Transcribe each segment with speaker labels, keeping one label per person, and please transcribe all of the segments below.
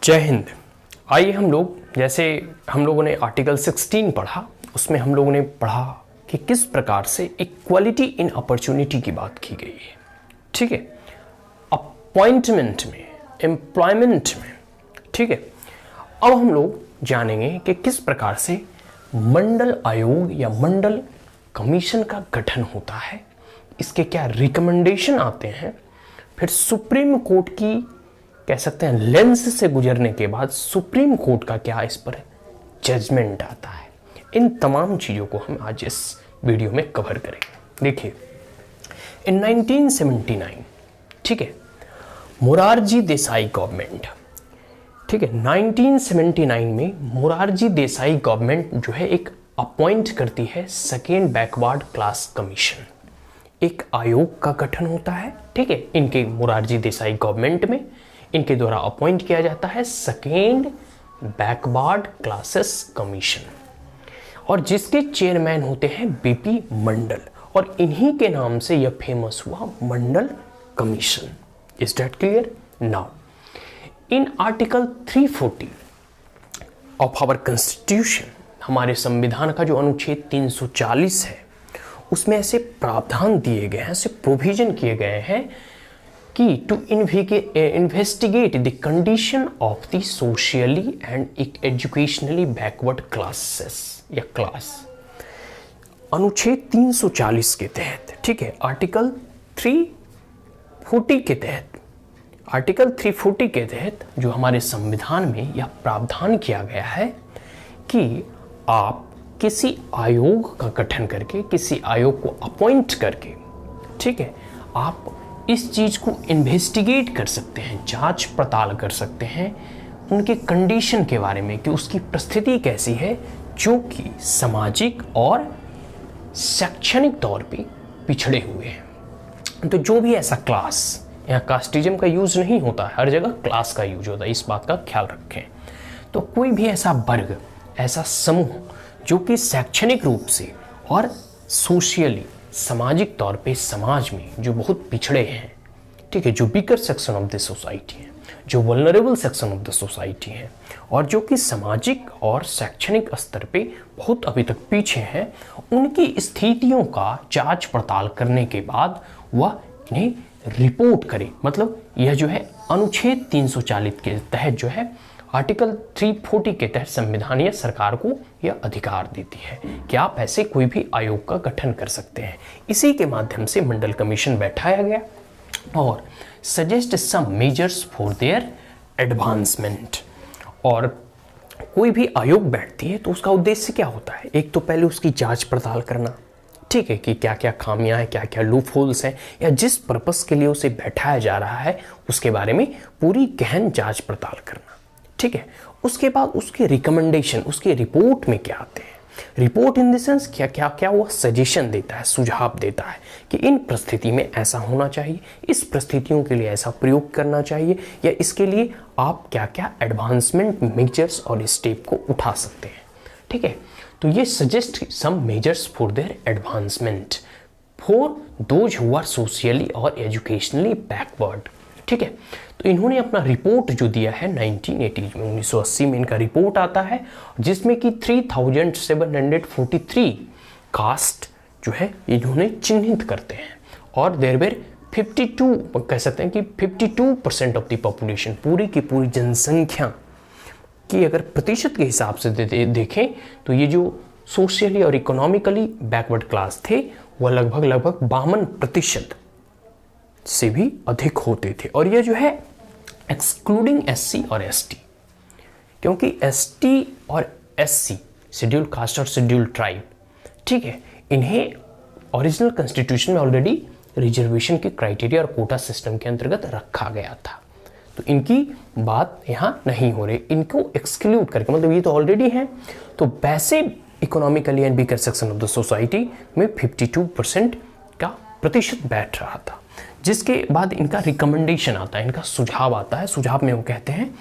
Speaker 1: जय हिंद। आइए जैसे हम लोगों ने आर्टिकल 16 पढ़ा, उसमें हम लोगों ने पढ़ा कि किस प्रकार से इक्वालिटी इन अपॉर्चुनिटी की बात की गई है। ठीक है, अपॉइंटमेंट में, एम्प्लॉयमेंट में। ठीक है, अब हम लोग जानेंगे कि किस प्रकार से मंडल आयोग या मंडल कमीशन का गठन होता है, इसके क्या रिकमेंडेशन आते हैं, फिर सुप्रीम कोर्ट की कह सकते हैं लेंस से गुजरने के बाद सुप्रीम कोर्ट का क्या इस पर जजमेंट आता है। इन तमाम चीज़ों को हम आज इस वीडियो में कवर करेंगे। देखिए, इन 1979, ठीक है, मोरारजी देसाई गवर्नमेंट, ठीक है, 1979 में मोरारजी देसाई गवर्नमेंट जो है एक अपॉइंट करती है सेकेंड बैकवर्ड क्लास कमीशन। एक आयोग का गठन होता है, ठीक है, इनके मोरारजी देसाई गवर्नमेंट में इनके द्वारा अपॉइंट किया जाता है सेकेंड बैकवर्ड क्लासेस कमीशन, और जिसके चेयरमैन होते हैं बीपी मंडल, और इन्हीं के नाम से यह फेमस हुआ Mandal commission. Is that clear? Now in article 340 of our constitution, हमारे संविधान का जो अनुच्छेद 340 है, उसमें ऐसे प्रावधान दिए गए हैं, ऐसे प्रोविजन किए गए हैं कि to investigate the condition of the socially and educationally backward classes या क्लास। अनुच्छेद 340 के तहत, ठीक है, आर्टिकल 340 के तहत, आर्टिकल 340 के तहत जो हमारे संविधान में यह प्रावधान किया गया है कि आप किसी आयोग का गठन करके, किसी आयोग को अपॉइंट करके, ठीक है, आप इस चीज को इन्वेस्टिगेट कर सकते हैं, जांच पड़ताल कर सकते हैं उनके कंडीशन के बारे में कि उसकी परिस्थिति कैसी है, जो कि सामाजिक और शैक्षणिक तौर पे पिछड़े हुए हैं। तो जो भी ऐसा क्लास, यहाँ कास्टिज्म का यूज नहीं होता है, हर जगह क्लास का यूज होता है, इस बात का ख्याल रखें। तो कोई भी ऐसा वर्ग, ऐसा समूह जो कि शैक्षणिक रूप से और सोशियली, सामाजिक तौर पे समाज में जो बहुत पिछड़े हैं, ठीक है, जो weaker section of the society है, जो vulnerable section of the society है, और जो कि सामाजिक और शैक्षणिक स्तर पे बहुत अभी तक पीछे हैं, उनकी स्थितियों का जांच पड़ताल करने के बाद वह इन्हें रिपोर्ट करे। मतलब यह जो है अनुच्छेद 340 के तहत जो है आर्टिकल 340 के तहत संविधान या सरकार को यह अधिकार देती है कि आप ऐसे कोई भी आयोग का गठन कर सकते हैं। इसी के माध्यम से मंडल कमीशन बैठाया गया और suggest some measures for their advancement. और कोई भी आयोग बैठती है तो उसका उद्देश्य क्या होता है? एक तो पहले उसकी जांच पड़ताल करना, ठीक है, कि क्या क्या खामियां हैं, क्या क्या लूप होल्स हैं, या जिस पर्पस के लिए उसे बैठाया जा रहा है उसके बारे में पूरी गहन जांच पड़ताल करना, ठीक है। उसके बाद उसके रिकमेंडेशन, उसके रिपोर्ट में क्या आते हैं, रिपोर्ट इन द सेंस क्या क्या क्या वो सजेशन देता है, सुझाव देता है कि इन परिस्थिति में ऐसा होना चाहिए, इस परिस्थितियों के लिए ऐसा प्रयोग करना चाहिए, या इसके लिए आप क्या क्या एडवांसमेंट मेजर्स और स्टेप को उठा सकते हैं, ठीक है। तो ये suggest some measures for their advancement for those who are socially और एजुकेशनली बैकवर्ड, ठीक है। तो इन्होंने अपना रिपोर्ट जो दिया है 1980 में, 1980 में इनका रिपोर्ट आता है, जिसमें कि 3743 कास्ट जो है इन्होंने चिन्हित करते हैं, और देयर वेर 52 कह सकते हैं कि 52% ऑफ द पॉपुलेशन, पूरी की पूरी जनसंख्या की अगर प्रतिशत के हिसाब से देखें तो ये जो सोशली और इकोनॉमिकली बैकवर्ड क्लास थे वह लगभग 52% से भी अधिक होते थे। और ये जो है एक्सक्लूडिंग एससी और एसटी, क्योंकि एसटी और एससी, शेड्यूल कास्ट और शेड्यूल ट्राइब, ठीक है, इन्हें ओरिजिनल कॉन्स्टिट्यूशन में ऑलरेडी रिजर्वेशन के क्राइटेरिया और कोटा सिस्टम के अंतर्गत रखा गया था। तो इनकी बात यहाँ नहीं हो रही, इनको एक्सक्लूड करके, मतलब ये तो ऑलरेडी हैं। तो वैसे economically and weaker section of the society में 52% का प्रतिशत बैठ रहा था, जिसके बाद इनका रिकमेंडेशन आता है, इनका सुझाव आता है। सुझाव में वो कहते हैं,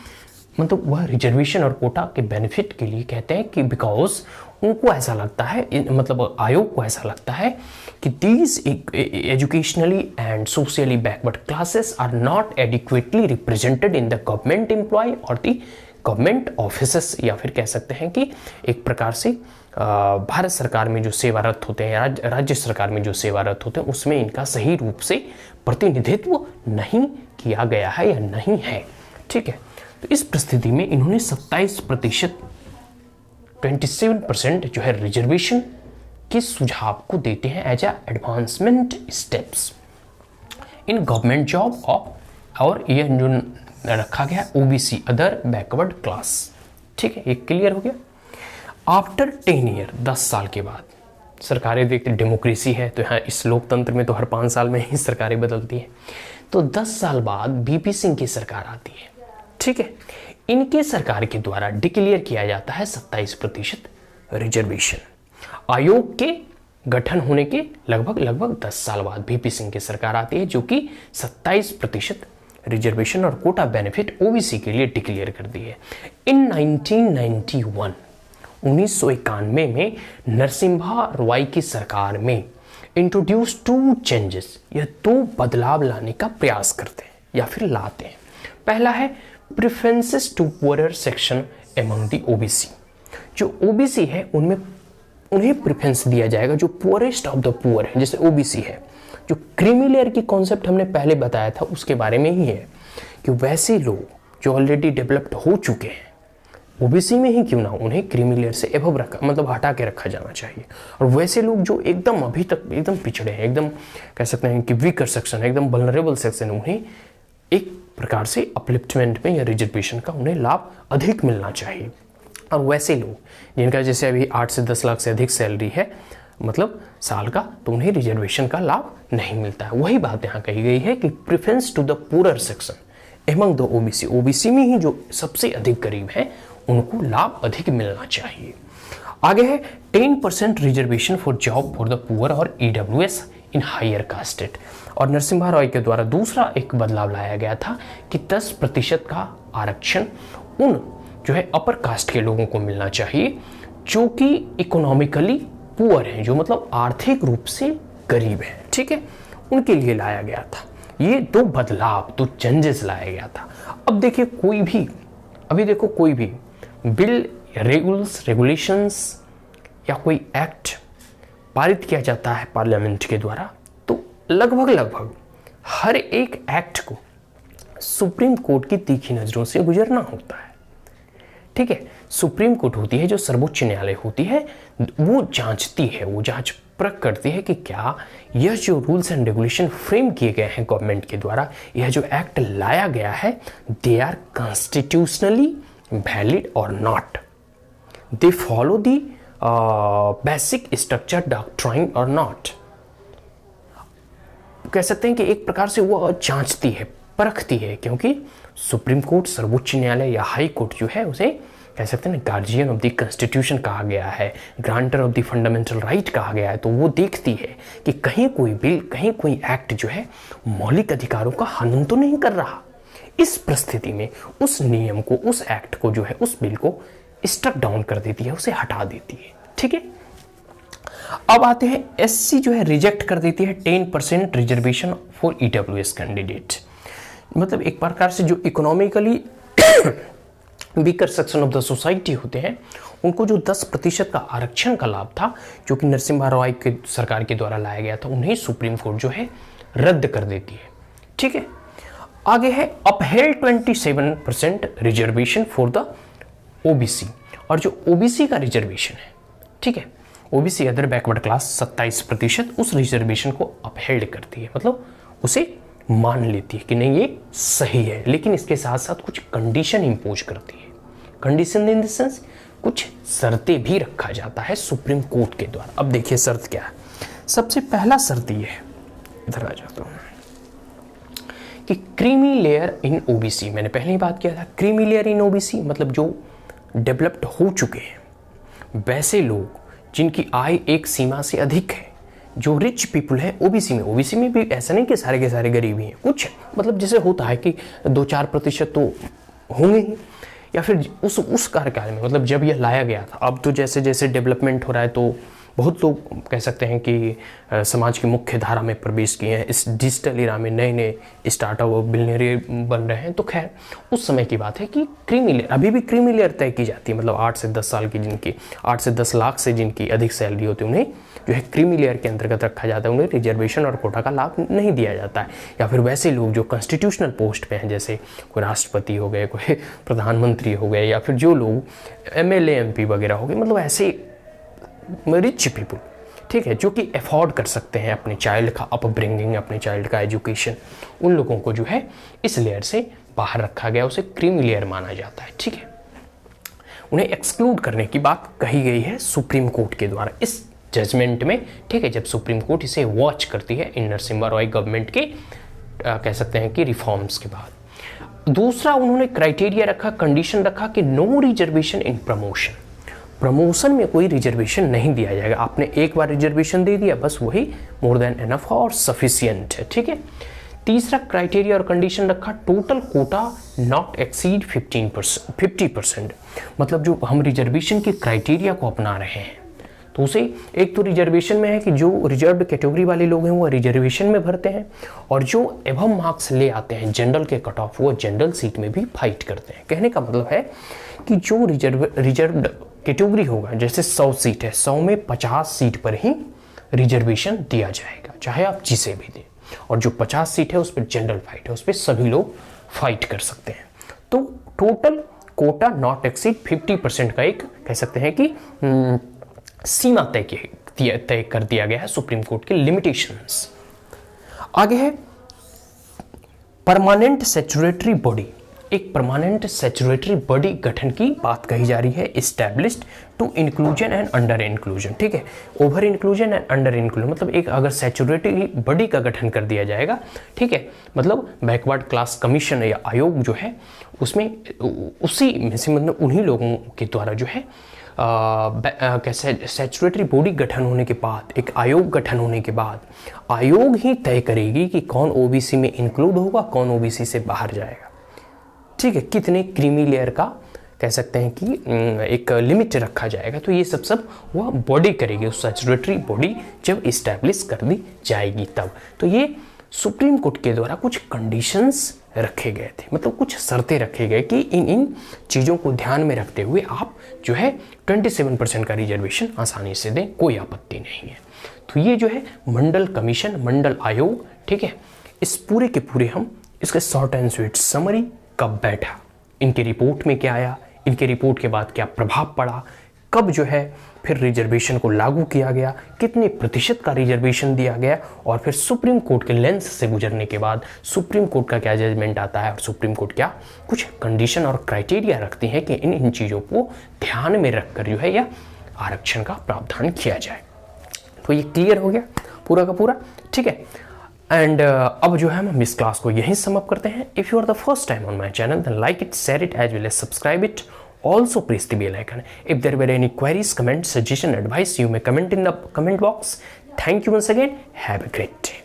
Speaker 1: मतलब वह रिजर्वेशन और कोटा के बेनिफिट के लिए कहते हैं कि बिकॉज उनको ऐसा लगता है, मतलब आयोग को ऐसा लगता है कि these educationally and socially backward classes are not adequately represented in the government employ और द गवर्नमेंट ऑफिसेस, या फिर कह सकते हैं कि एक प्रकार से भारत सरकार में जो सेवारत होते हैं, राज्य सरकार में जो सेवारत होते हैं, उसमें इनका सही रूप से प्रतिनिधित्व नहीं किया गया है या नहीं है। ठीक है, तो इस परिस्थिति में इन्होंने 27% 27% जो है रिजर्वेशन के सुझाव को देते हैं as a advancement steps in government job और ये जो रखा गया ओबीसी अदर बैकवर्ड क्लास। ठीक है, ये क्लियर हो गया। आफ्टर 10 ईयर 10 साल के बाद सरकारें देखते, डेमोक्रेसी है तो यहाँ इस लोकतंत्र में तो हर 5 साल में ही सरकारें बदलती हैं, तो 10 साल बाद बीपी सिंह की सरकार आती है। ठीक है, इनके सरकार के द्वारा डिक्लेयर किया जाता है 27% रिजर्वेशन। आयोग के गठन होने के लगभग 10 साल बाद बीपी सिंह की सरकार आती है, जो कि 27% रिजर्वेशन और कोटा बेनिफिट ओबीसी के लिए डिक्लेयर कर दी है। इन 1991 1991 में नरसिम्हा रॉय की सरकार में इंट्रोड्यूस 2 चेंजेस, यह 2 बदलाव लाने का प्रयास करते हैं या फिर लाते हैं। पहला है preferences to poorer section among the OBC. जो ओबीसी है उनमें उन्हें प्रेफरेंस दिया जाएगा जो पुअरेस्ट ऑफ द पुअर है, जैसे ओबीसी है। जो क्रीमी लेयर की कॉन्सेप्ट हमने पहले बताया था उसके बारे में ही है कि वैसे लोग जो ऑलरेडी डेवलप्ड हो चुके हैं ओबीसी में ही क्यों ना, उन्हें क्रीमी लेयर से एबव रखा, मतलब हटा के रखा जाना चाहिए। और वैसे लोग जो एकदम अभी तक एकदम पिछड़े हैं, एकदम कह सकते हैं कि वीकर सेक्शन, एकदम वल्नरेबल सेक्शन, उन्हें एक प्रकार से अपलिफ्टमेंट में या रिजर्वेशन का उन्हें लाभ अधिक मिलना चाहिए। और वैसे लोग जिनका जैसे अभी 8 से 10 लाख से अधिक सैलरी है, मतलब साल का, तो उन्हें रिजर्वेशन का लाभ नहीं मिलता है। वही बात यहाँ कही गई है कि preference to the poorer section among the OBC, OBC में ही जो सबसे अधिक गरीब है उनको लाभ अधिक मिलना चाहिए। आगे है 10% reservation for job for the poor और ईडब्ल्यूएस इन हायर कास्टेड। और नरसिम्हा रॉय के द्वारा दूसरा एक बदलाव लाया गया था कि 10% का आरक्षण उन जो है अपर कास्ट के लोगों को मिलना चाहिए जो कि इकोनॉमिकली पुअर हैं, जो मतलब आर्थिक रूप से गरीब हैं। ठीक है, उनके लिए लाया गया था। ये 2 बदलाव, 2 चेंजेस लाया गया था। अब देखिए कोई भी बिल, रेगुलेशंस या कोई एक्ट पारित किया जाता है पार्लियामेंट के द्वारा, तो लगभग हर एक एक्ट को सुप्रीम कोर्ट की तीखी नजरों से गुजरना होता है। ठीक है, सुप्रीम कोर्ट होती है जो सर्वोच्च न्यायालय होती है, वो जांचती है, वो जांच परख करती है कि क्या यह जो रूल्स एंड रेगुलेशन फ्रेम किए गए हैं गवर्नमेंट के द्वारा, यह जो एक्ट लाया गया है, दे आर कॉन्स्टिट्यूशनली वैलिड और not, they follow the basic structure doctrine और नॉट। कह सकते हैं कि एक प्रकार से वो जांचती है, परखती है, क्योंकि सुप्रीम कोर्ट, सर्वोच्च न्यायालय या हाई कोर्ट जो है उसे कह सकते हैं गार्जियन ऑफ द कॉन्स्टिट्यूशन कहा गया है, grantor of the fundamental right कहा गया है। तो वो देखती है कि कहीं कोई बिल, कहीं कोई एक्ट जो है मौलिक अधिकारों का हनन तो नहीं कर रहा। इस परिस्थिति में उस नियम को, उस एक्ट को जो है, उस बिल को स्ट्रक डाउन कर देती है, उसे हटा देती है। ठीक है, अब आते हैं एससी जो है रिजेक्ट कर देती है 10% रिजर्वेशन फॉर ईडब्ल्यूएस कैंडिडेट। मतलब एक प्रकार से जो economically weaker section of the society होते हैं उनको जो 10% का आरक्षण का लाभ था, जो कि नरसिम्हा रॉय के सरकार के द्वारा लाया गया था, उन्हें सुप्रीम कोर्ट जो है रद्द कर देती है। ठीक है, आगे है upheld 27% reservation for the OBC. और जो ओबीसी का रिजर्वेशन है, ठीक है, ओबीसी अदर बैकवर्ड क्लास 27% उस रिजर्वेशन को अपहेल्ड करती है, मतलब उसे मान लेती है कि नहीं ये सही है, लेकिन इसके साथ साथ कुछ कंडीशन इंपोज करती है। कंडीशन इन द सेंस कुछ शर्तें भी रखा जाता है सुप्रीम कोर्ट के द्वारा। अब देखिए शर्त क्या है। सबसे पहला शर्त ये है, इधर आ जाता हूं, कि क्रीमी लेयर इन ओबीसी, मैंने पहले ही बात किया था, क्रीमी लेयर इन ओबीसी मतलब जो डेवलप्ड हो चुके हैं, वैसे लोग जिनकी आय एक सीमा से अधिक है, जो रिच पीपल है ओबीसी में भी ऐसा नहीं कि सारे के सारे गरीब ही हैं, कुछ मतलब जैसे होता है कि 2-4% तो होंगे ही, या फिर उस कार्यकाल में, मतलब जब यह लाया गया था। अब तो जैसे जैसे डेवलपमेंट हो रहा है तो बहुत लोग कह सकते हैं कि समाज की मुख्य धारा में प्रवेश किए हैं, इस डिजिटल इरा में नए नए स्टार्टअप और बिलियनियर बन रहे हैं। तो खैर उस समय की बात है कि क्रीमी लेयर, अभी भी क्रीमी लेयर तय की जाती है, मतलब 8 से 10 साल की जिनकी 8 से 10 लाख से जिनकी अधिक सैलरी होती है उन्हें जो है क्रीमी लेयर के अंतर्गत रखा जाता है, उन्हें रिजर्वेशन और कोटा का लाभ नहीं दिया जाता है। या फिर वैसे लोग जो कॉन्स्टिट्यूशनल पोस्ट पे हैं, जैसे कोई राष्ट्रपति हो गए, कोई प्रधानमंत्री हो गए, या फिर जो लोग MLA MP वगैरह हो गए, मतलब ऐसे रिच पीपल, ठीक है, जो कि अफोर्ड कर सकते हैं अपने चाइल्ड का अपब्रिंगिंग, अपने चाइल्ड का एजुकेशन, उन लोगों को जो है इस लेयर से बाहर रखा गया, उसे क्रीमी लेयर माना जाता है। ठीक है, उन्हें एक्सक्लूड करने की बात कही गई है सुप्रीम कोर्ट के द्वारा इस जजमेंट में। ठीक है, जब सुप्रीम कोर्ट इसे वॉच करती है इन नरसिम्हा रॉय गवर्नमेंट के कह सकते हैं कि रिफॉर्म्स के बाद। दूसरा उन्होंने क्राइटेरिया रखा, कंडीशन रखा कि no reservation in promotion, promotion में कोई रिजर्वेशन नहीं दिया जाएगा। आपने एक बार रिजर्वेशन दे दिया, बस वही मोर देन एनफ और सफिशियंट है। ठीक है, तीसरा क्राइटेरिया और कंडीशन रखा, टोटल कोटा नॉट एक्सीड 50%। मतलब जो हम रिजर्वेशन के क्राइटेरिया को अपना रहे हैं, तो उसे एक तो रिजर्वेशन में है कि जो रिजर्व्ड कैटेगरी वाले लोग हैं वो रिजर्वेशन में भरते हैं, और जो एवं मार्क्स ले आते हैं जनरल के कट ऑफ, वो जनरल सीट में भी फाइट करते हैं। कहने का मतलब है कि जो रिजर्व्ड कैटेगरी होगा, जैसे 100 सीट है, 100 में 50 सीट पर ही रिजर्वेशन दिया जाएगा, चाहे आप जिसे भी दें, और जो 50 सीट है उस पर जनरल फाइट है, उस पर सभी लोग फाइट कर सकते हैं। तो टोटल कोटा नॉट एक्सीड 50% का एक कह सकते हैं कि सीमा तय कर दिया गया है सुप्रीम कोर्ट के लिमिटेशंस। आगे है परमानेंट स्टैट्यूटरी बॉडी, एक परमानेंट स्टैट्यूटरी बॉडी गठन की बात कही जा रही है, established to inclusion and under inclusion. ठीक है, over inclusion and under inclusion, मतलब एक अगर स्टैट्यूटरी बॉडी का गठन कर दिया जाएगा, ठीक है, मतलब बैकवर्ड क्लास कमीशन या आयोग जो है उसमें उसी में से मतलब उन्हीं लोगों के द्वारा जो है कैसे स्टैट्यूटरी बॉडी गठन होने के बाद, एक आयोग गठन होने के बाद आयोग ही तय करेगी कि कौन ओबीसी में इंक्लूड होगा, कौन ओबीसी से बाहर जाएगा। ठीक है, कितने क्रीमी लेयर का कह सकते हैं कि एक लिमिट रखा जाएगा, तो ये सब वह बॉडी करेगी, उस स्टैट्यूटरी बॉडी जब इस्टेब्लिश कर दी जाएगी तब। तो ये सुप्रीम कोर्ट के द्वारा कुछ कंडीशंस रखे गए थे, मतलब कुछ शर्तें रखे गए कि इन चीज़ों को ध्यान में रखते हुए आप जो है 27% का रिजर्वेशन आसानी से दें, कोई आपत्ति नहीं है। तो ये जो है मंडल कमीशन, मंडल आयोग, ठीक है, इस पूरे के पूरे हम इसके शॉर्ट एंड स्वीट समरी कब बैठा, इनकी रिपोर्ट में क्या आया, इनके रिपोर्ट के बाद क्या प्रभाव पड़ा, कब जो है फिर रिजर्वेशन को लागू किया गया, कितने प्रतिशत का रिजर्वेशन दिया गया, और फिर सुप्रीम कोर्ट के लेंस से गुजरने के बाद सुप्रीम कोर्ट का क्या जजमेंट आता है, और सुप्रीम कोर्ट क्या कुछ कंडीशन और क्राइटेरिया रखती है कि इन चीज़ों को ध्यान में रखकर जो है या आरक्षण का प्रावधान किया जाए। तो ये क्लियर हो गया पूरा का पूरा। ठीक है, एंड अब जो है हम इस क्लास को यहीं सम अप करते हैं। If you are the first time on my channel then like it, share it as well as subscribe it. Also press the bell icon. If there were any queries, comments, suggestion, advice, you may comment in the comment box. Thank you once again. Have a great day.